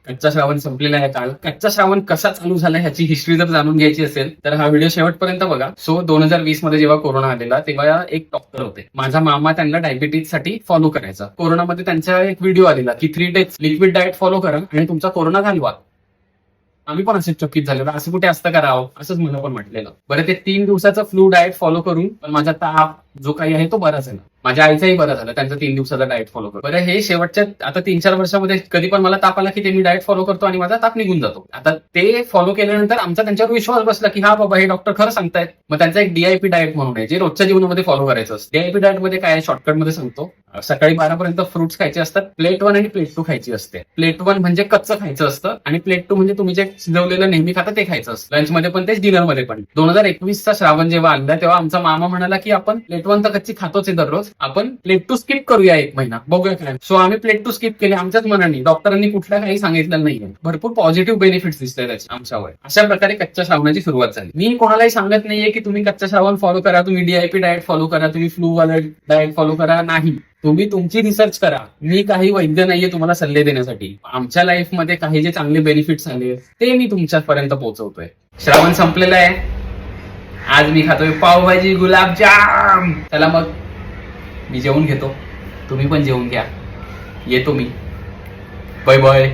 कच्चा श्रावण संपलेला आहे काल. कच्चा श्रावण कसा चालू झाला ह्याची हिस्ट्री जर जाणून घ्यायची असेल तर हा व्हिडिओ शेवटपर्यंत बघा. सो 2020 मध्ये जेव्हा कोरोना आलेला तेव्हा एक डॉक्टर होते, माझा मामा, त्यांना डायबिटीज साठी फॉलो करायचा. कोरोनामध्ये त्यांचा एक व्हिडिओ आलेला की 3 days लिक्विड डाएट फॉलो करा आणि तुमचा कोरोना घालवा. आम्ही पण असेच चकित झालेलो, असं कुठे असतं करावं असंच मला पण म्हटलेलं. बरं, ते 3 दिवसाचं फ्लू डाएट फॉलो करून पण माझा ताप जो काही आहे तो बरा झाला. माझ्या आईचाही बरा झाला त्यांचा 3 दिवसाचा डाएट फॉलो करून. बरं, हे शेवटच्या आता 3-4 वर्षामध्ये कधी पण मला ताप आला की ते मी डाएट फॉलो करतो आणि माझा ताप निघून जातो. आता ते फॉलो केल्यानंतर आमचा त्यांच्यावर विश्वास बसला की हा बाबा हे डॉक्टर खरं सांगतायत. मग त्यांचा एक डीआयपी डाएट म्हणून आहे जे रोजच्या जीवनामध्ये फॉलो करायचं असतं. डीआयपी डाएट मध्ये काय शॉर्टकट मध्ये सांगतो, सकाळी 12 पर्यंत फ्रुट्स खायचे असतात. प्लेट 1 आणि प्लेट 2 खायची असते. प्लेट 1 म्हणजे कच्चं खायचं असतं आणि प्लेट 2 म्हणजे तुम्ही जे शिजवलेलं नेहमी खाता ते खायचं असतं. लंच मध्ये पण तेच, डिनर मध्ये पण. 2021चा श्रावण जेव्हा आला तेव्हा आमचा मामा म्हणाला की आपण प्लेट 1 तर कच्ची खातोच आहे दररोज, आपण प्लेट 2 स्किप करूया 1 महिना, बघूया काय. सो आम्ही प्लेट 2 स्किप केले आमच्याच मनाने, डॉक्टरांनी कुठल्या काही सांगितलं नाहीये. भरपूर पॉझिटिव्ह बेनिफिट्स दिसतात त्याचे आमच्यावर. अशा प्रकारे कच्च्या श्रावणाची सुरुवात झाली. मी कोणालाही सांगत नाहीये की तुम्ही कच्चा श्रावण फॉलो करा, तुम्ही डीआयपी डाएट फॉलो करा, तुम्ही फ्लू वाला डाएट फॉलो करा. नाही, तुम्ही तुमची रिसर्च करा. मी काही वैद्य नाहीये तुम्हाला सल्ले देण्यासाठी. आमच्या लाईफमध्ये काही जे चांगले बेनिफिट्स आले ते मी तुमच्यापर्यंत पोहोचवतोय. श्रावण संपलेला आहे, आज मी खातोय पावभाजी, गुलाबजाम. चला मग मी जेवून घेतो, तुम्ही पण जेवून घ्या. येतो मी. Bye bye.